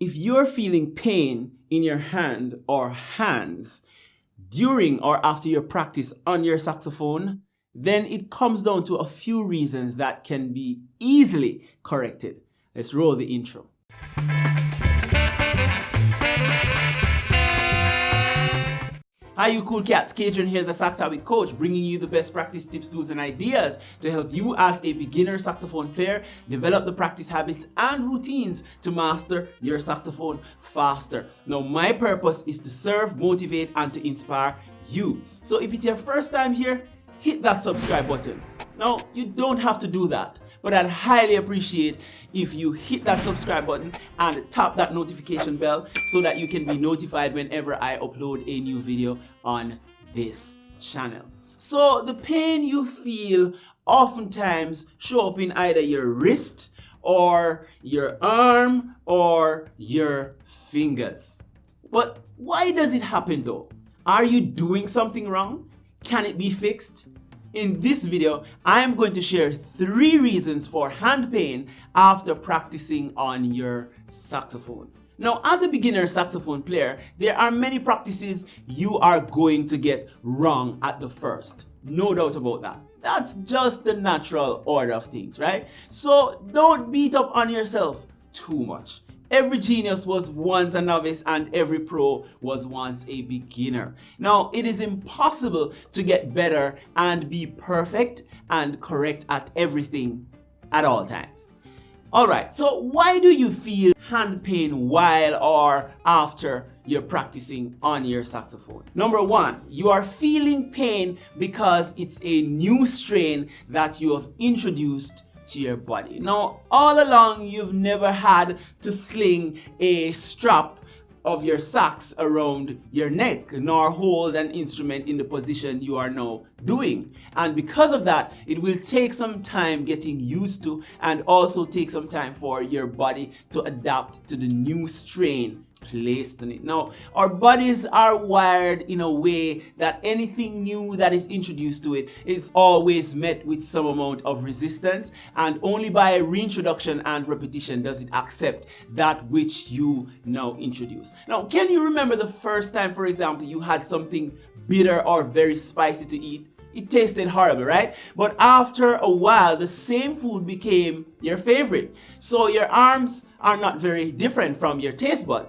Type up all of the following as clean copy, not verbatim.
If you're feeling pain in your hand or hands during or after your practice on your saxophone, then it comes down to a few reasons that can be easily corrected. Let's roll the intro. Hi, you cool cats. Kadrian here, the Saxophone coach, bringing you the best practice tips, tools, and ideas to help you as a beginner saxophone player develop the practice habits and routines to master your saxophone faster. Now, my purpose is to serve, motivate, and to inspire you. So if it's your first time here, hit that subscribe button. Now, you don't have to do that, but I'd highly appreciate if you hit that subscribe button and tap that notification bell so that you can be notified whenever I upload a new video on this channel. So the pain you feel oftentimes show up in either your wrist or your arm or your fingers. But why does it happen though? Are you doing something wrong? Can it be fixed? In this video, I am going to share 3 reasons for hand pain after practicing on your saxophone. Now, as a beginner saxophone player, there are many practices you are going to get wrong at the first. No doubt about that. That's just the natural order of things, right? So don't beat up on yourself too much. Every genius was once a novice and every pro was once a beginner. Now, it is impossible to get better and be perfect and correct at everything at all times. Alright, so why do you feel hand pain while or after you're practicing on your saxophone? Number 1, you are feeling pain because it's a new strain that you have introduced to your body. Now, all along you've never had to sling a strap of your sax around your neck nor hold an instrument in the position you are now doing, and because of that it will take some time getting used to and also take some time for your body to adapt to the new strain placed on it. Now, our bodies are wired in a way that anything new that is introduced to it is always met with some amount of resistance, and only by reintroduction and repetition does it accept that which you now introduce. Now, can you remember the first time, for example, you had something bitter or very spicy to eat? It tasted horrible, right? But after a while, the same food became your favorite. So your arms are not very different from your taste bud.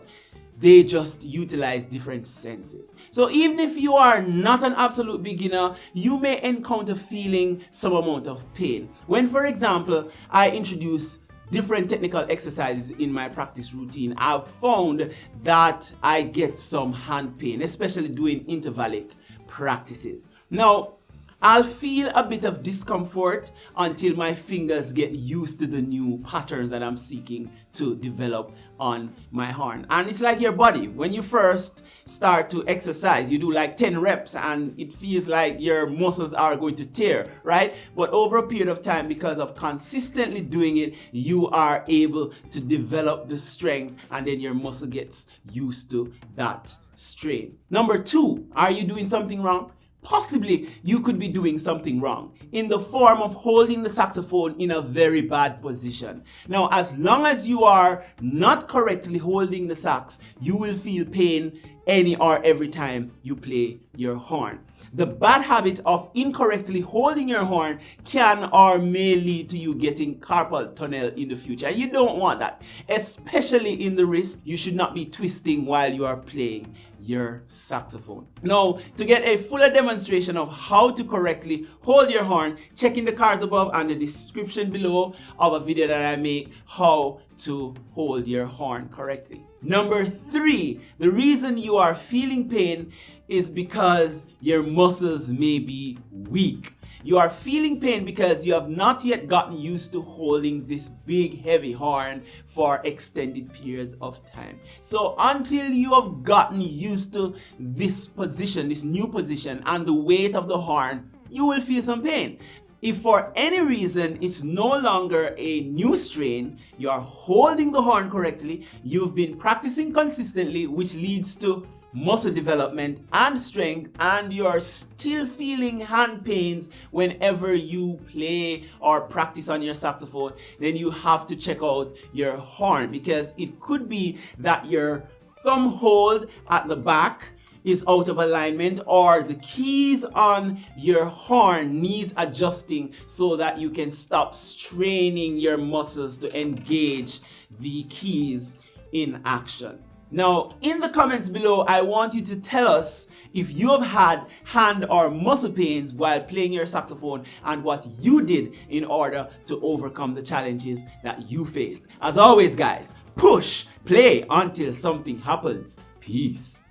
They just utilize different senses. So even if you are not an absolute beginner, you may encounter feeling some amount of pain. When, for example, I introduce different technical exercises in my practice routine, I've found that I get some hand pain, especially doing intervallic practices. Now, I'll feel a bit of discomfort until my fingers get used to the new patterns that I'm seeking to develop on my horn. And it's like your body. When you first start to exercise, you do like 10 reps and it feels like your muscles are going to tear, right? But over a period of time, because of consistently doing it, you are able to develop the strength and then your muscle gets used to that strain. Number 2, are you doing something wrong? Possibly you could be doing something wrong in the form of holding the saxophone in a very bad position. Now, as long as you are not correctly holding the sax, you will feel pain any or every time you play your horn. The bad habit of incorrectly holding your horn can or may lead to you getting carpal tunnel in the future, and you don't want that, especially in the wrist. You should not be twisting while you are playing your saxophone. Now, to get a fuller demonstration of how to correctly hold your horn, check in the cards above and the description below of a video that I make how to hold your horn correctly. Number 3, the reason you are feeling pain is because your muscles may be weak. You are feeling pain because you have not yet gotten used to holding this big heavy horn for extended periods of time. So until you have gotten used to this position, this new position, and the weight of the horn, you will feel some pain. If for any reason it's no longer a new strain, you are holding the horn correctly, you've been practicing consistently, which leads to muscle development and strength, and you're still feeling hand pains whenever you play or practice on your saxophone, then you have to check out your horn, because it could be that your thumb hold at the back is out of alignment, or the keys on your horn needs adjusting so that you can stop straining your muscles to engage the keys in action. Now, in the comments below, I want you to tell us if you have had hand or muscle pains while playing your saxophone and what you did in order to overcome the challenges that you faced. As always, guys, push, play until something happens. Peace.